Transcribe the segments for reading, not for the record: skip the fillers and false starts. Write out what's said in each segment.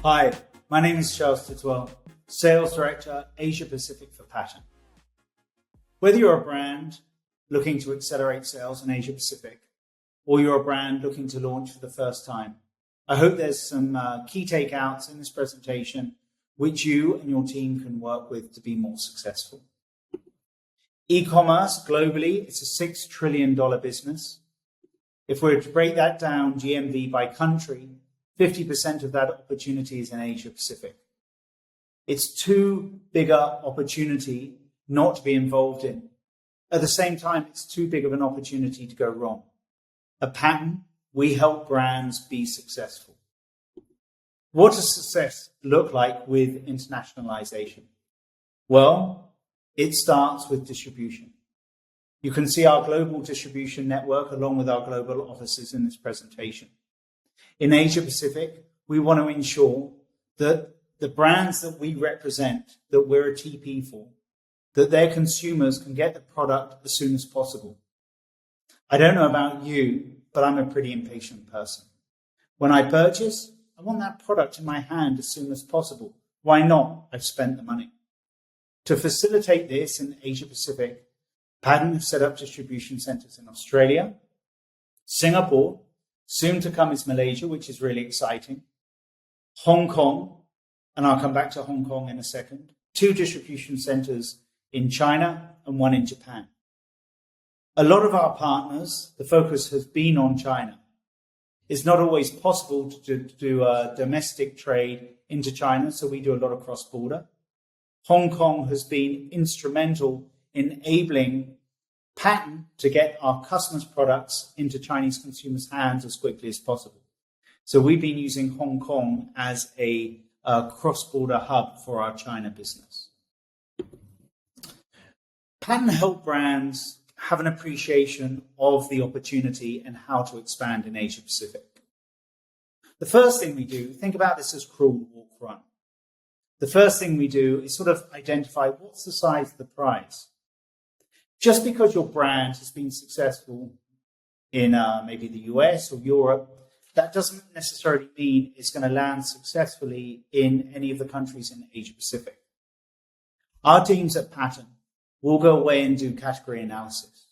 Hi, my name is Charles Tidswell, Sales Director, Asia Pacific for Pattern. Whether you're a brand looking to accelerate sales in Asia Pacific, or you're a brand looking to launch for the first time, I hope there's some key takeouts in this presentation which you and your team can work with to be more successful. E-commerce globally, it's a $6 trillion business. If we were to break that down GMV by country, 50% of that opportunity is in Asia Pacific. It's too big an opportunity not to be involved in. At the same time, it's too big of an opportunity to go wrong. At Pattern, we help brands be successful. What does success look like with internationalization? Well, it starts with distribution. You can see our global distribution network along with our global offices in this presentation. In Asia Pacific, we want to ensure that the brands that we represent, that we're a TP for, that their consumers can get the product as soon as possible. I don't know about you, but I'm a pretty impatient person. When I purchase, I want that product in my hand as soon as possible. Why not? I've spent the money. To facilitate this in Asia Pacific, Pattern have set up distribution centers in Australia, Singapore, soon to come is Malaysia, which is really exciting, Hong Kong, and I'll come back to Hong Kong in a second, 2 distribution centers in China and 1 in Japan. A lot of our partners, the focus has been on China. It's not always possible to do a domestic trade into China, so we do a lot of cross-border. Hong Kong has been instrumental in enabling Pattern to get our customers' products into Chinese consumers' hands as quickly as possible. So we've been using Hong Kong as a cross-border hub for our China business. Pattern help brands have an appreciation of the opportunity and how to expand in Asia Pacific. The first thing we do, think about this as crawl, walk, run. The first thing we do is sort of identify what's the size of the prize. Just because your brand has been successful in maybe the US or Europe, that doesn't necessarily mean it's going to land successfully in any of the countries in Asia Pacific. Our teams at Pattern will go away and do category analysis.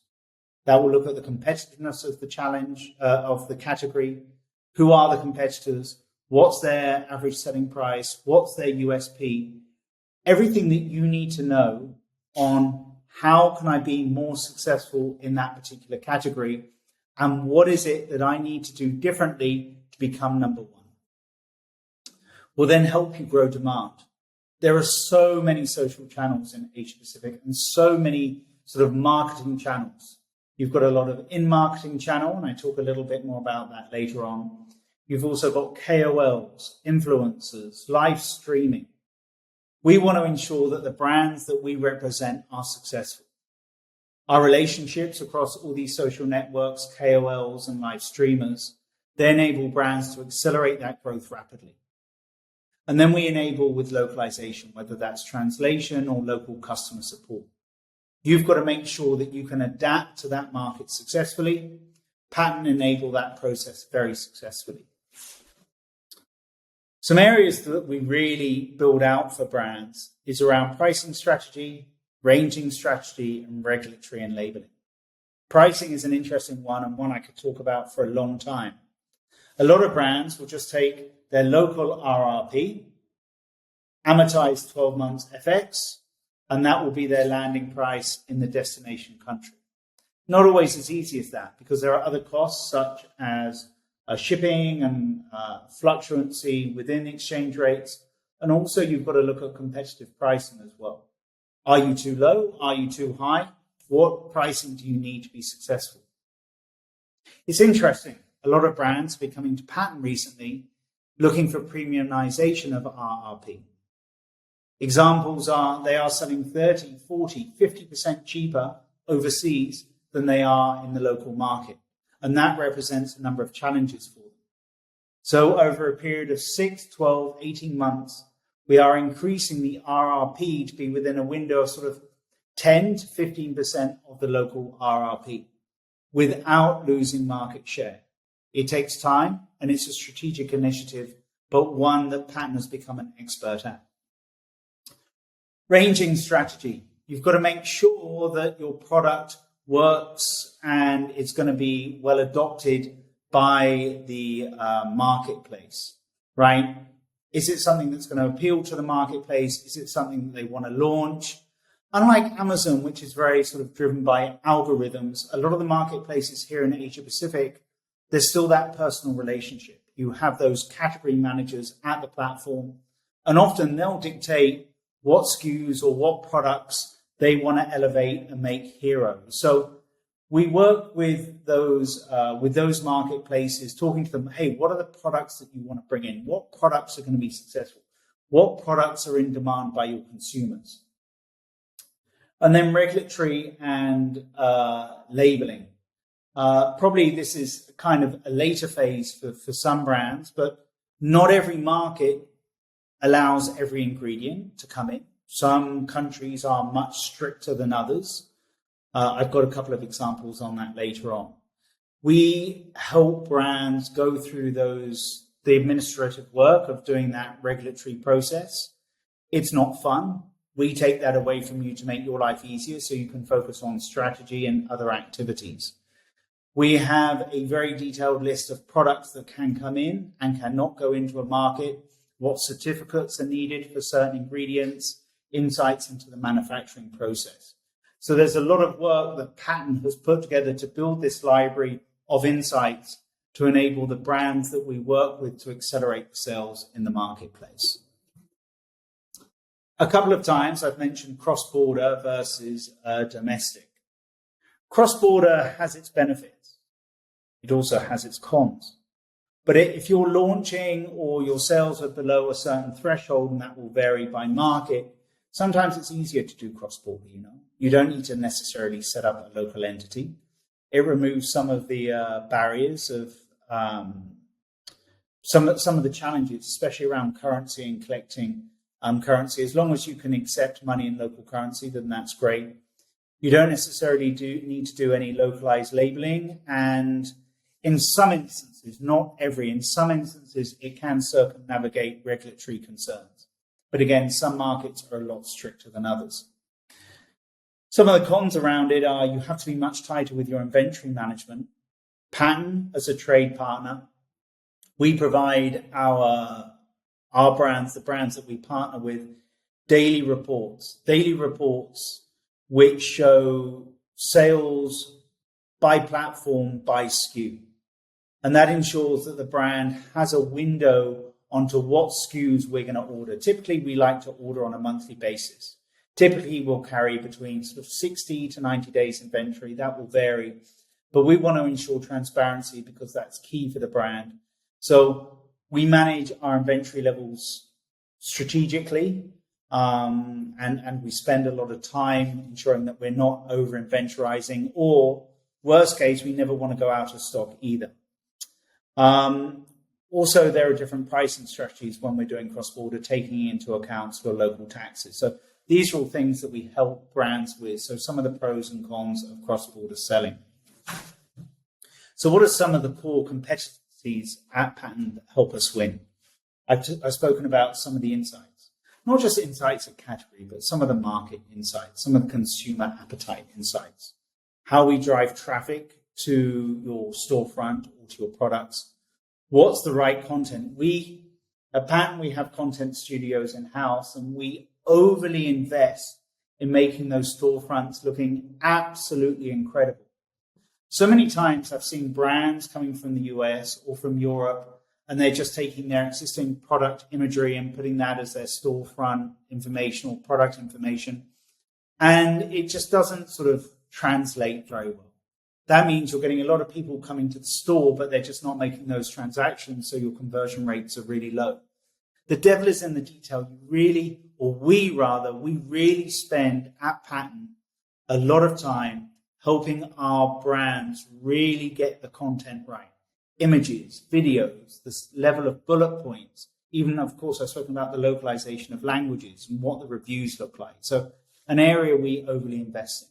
That will look at the competitiveness of the challenge of the category. Who are the competitors? What's their average selling price? What's their USP? Everything that you need to know on how can I be more successful in that particular category? And what is it that I need to do differently to become number one? Will then help you grow demand. There are so many social channels in Asia Pacific and so many sort of marketing channels. You've got a lot of in-marketing channel, and I talk a little bit more about that later on. You've also got KOLs, influencers, live streaming. We want to ensure that the brands that we represent are successful. Our relationships across all these social networks, KOLs and live streamers, they enable brands to accelerate that growth rapidly. And then we enable with localization, whether that's translation or local customer support. You've got to make sure that you can adapt to that market successfully. Pattern enable that process very successfully. Some areas that we really build out for brands is around pricing strategy, ranging strategy, and regulatory and labeling. Pricing is an interesting one and one I could talk about for a long time. A lot of brands will just take their local RRP, amortize 12 months FX, and that will be their landing price in the destination country. Not always as easy as that, because there are other costs such as shipping and fluctuancy within exchange rates. And also you've got to look at competitive pricing as well. Are you too low? Are you too high? What pricing do you need to be successful? It's interesting. A lot of brands have been coming to Pattern recently looking for premiumization of RRP. Examples are they are selling 30, 40, 50% cheaper overseas than they are in the local market. And that represents a number of challenges for them. So over a period of 6, 12, 18 months, we are increasing the RRP to be within a window of sort of 10 to 15% of the local RRP without losing market share. It takes time, and it's a strategic initiative but one that Pattern has become an expert at. Ranging strategy. You've got to make sure that your product works and it's going to be well adopted by the marketplace, right? Is it something that's going to appeal to the marketplace? Is it something that they want to launch? Unlike Amazon, which is very sort of driven by algorithms, a lot of the marketplaces here in Asia Pacific, there's still that personal relationship. You have those category managers at the platform, and often they'll dictate what SKUs or what products they want to elevate and make heroes. So we work with those marketplaces, talking to them, hey, what are the products that you want to bring in? What products are going to be successful? What products are in demand by your consumers? And then regulatory and labeling. Probably this is kind of a later phase for some brands, but not every market allows every ingredient to come in. Some countries are much stricter than others. I've got a couple of examples on that later on. We help brands go through the administrative work of doing that regulatory process. It's not fun. We take that away from you to make your life easier so you can focus on strategy and other activities. We have a very detailed list of products that can come in and cannot go into a market, what certificates are needed for certain ingredients, insights into the manufacturing process. So there's a lot of work that Pattern has put together to build this library of insights to enable the brands that we work with to accelerate sales in the marketplace. A couple of times I've mentioned cross-border versus domestic. Cross-border has its benefits. It also has its cons. But if you're launching or your sales are below a certain threshold, and that will vary by market, sometimes it's easier to do cross-border, You don't need to necessarily set up a local entity. It removes some of the barriers of some of the challenges, especially around currency and collecting currency. As long as you can accept money in local currency, then that's great. You don't necessarily need to do any localized labeling. And in some instances, not every, in some instances, it can circumnavigate regulatory concerns. But again, some markets are a lot stricter than others. Some of the cons around it are you have to be much tighter with your inventory management. Pattern, as a trade partner, we provide our brands, the brands that we partner with, daily reports which show sales by platform, by SKU. And that ensures that the brand has a window onto what SKUs we're going to order. Typically, we like to order on a monthly basis. Typically, we'll carry between sort of 60 to 90 days inventory. That will vary. But we want to ensure transparency because that's key for the brand. So we manage our inventory levels strategically, and we spend a lot of time ensuring that we're not over-inventorizing, or worst case, we never want to go out of stock either. Also, there are different pricing strategies when we're doing cross-border, taking into account for local taxes. So these are all things that we help brands with. So some of the pros and cons of cross-border selling. So what are some of the core competencies at Pattern that help us win? I've spoken about some of the insights, not just insights at category, but some of the market insights, some of the consumer appetite insights, how we drive traffic to your storefront or to your products. What's the right content? At Pattern, we have content studios in-house, and we overly invest in making those storefronts looking absolutely incredible. So many times I've seen brands coming from the US or from Europe, and they're just taking their existing product imagery and putting that as their storefront information or product information. And it just doesn't sort of translate very well. That means you're getting a lot of people coming to the store, but they're just not making those transactions, so your conversion rates are really low. The devil is in the detail. We really spend at Pattern a lot of time helping our brands really get the content right. Images, videos, this level of bullet points. Even, of course, I've spoken about the localization of languages and what the reviews look like. So an area we overly invest in.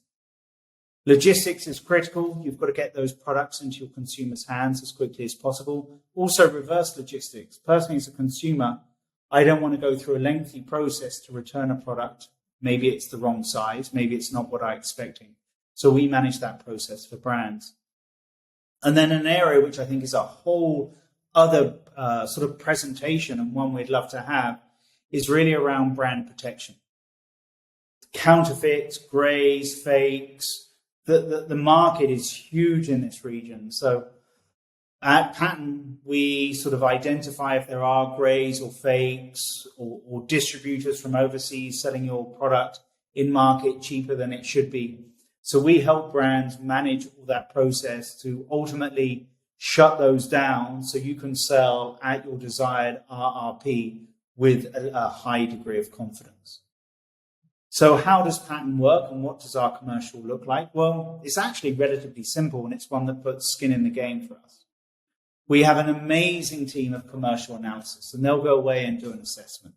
Logistics is critical. You've got to get those products into your consumers' hands as quickly as possible. Also, reverse logistics. Personally, as a consumer, I don't want to go through a lengthy process to return a product. Maybe it's the wrong size. Maybe it's not what I'm expecting. So we manage that process for brands. And then an area which I think is a whole other sort of presentation, and one we'd love to have, is really around brand protection. Counterfeits, greys, fakes. The market is huge in this region. So at Pattern, we sort of identify if there are greys or fakes or distributors from overseas selling your product in market cheaper than it should be. So we help brands manage all that process to ultimately shut those down so you can sell at your desired RRP with a high degree of confidence. So how does Pattern work and what does our commercial look like? Well, it's actually relatively simple, and it's one that puts skin in the game for us. We have an amazing team of commercial analysis, and they'll go away and do an assessment.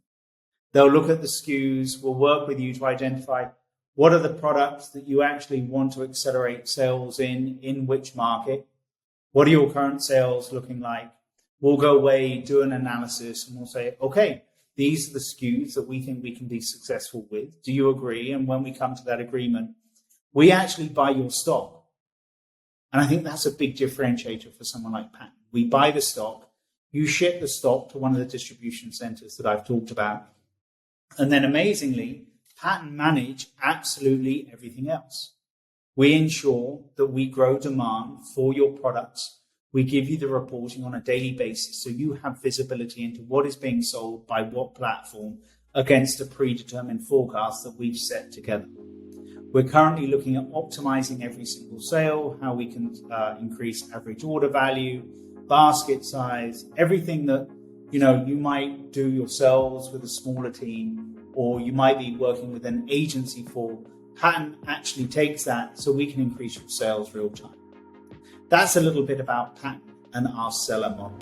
They'll look at the SKUs. We'll work with you to identify what are the products that you actually want to accelerate sales in which market. What are your current sales looking like? We'll go away, do an analysis, and we'll say, okay, these are the SKUs that we think we can be successful with. Do you agree? And when we come to that agreement, we actually buy your stock. And I think that's a big differentiator for someone like Pattern. We buy the stock, you ship the stock to one of the distribution centers that I've talked about. And then amazingly, Pattern manage absolutely everything else. We ensure that we grow demand for your products. We give you the reporting on a daily basis so you have visibility into what is being sold by what platform against a predetermined forecast that we've set together. We're currently looking at optimizing every single sale, how we can increase average order value, basket size, everything that you might do yourselves with a smaller team, or you might be working with an agency for. Pattern actually takes that so we can increase your sales real time. That's a little bit about Pattern and our seller model.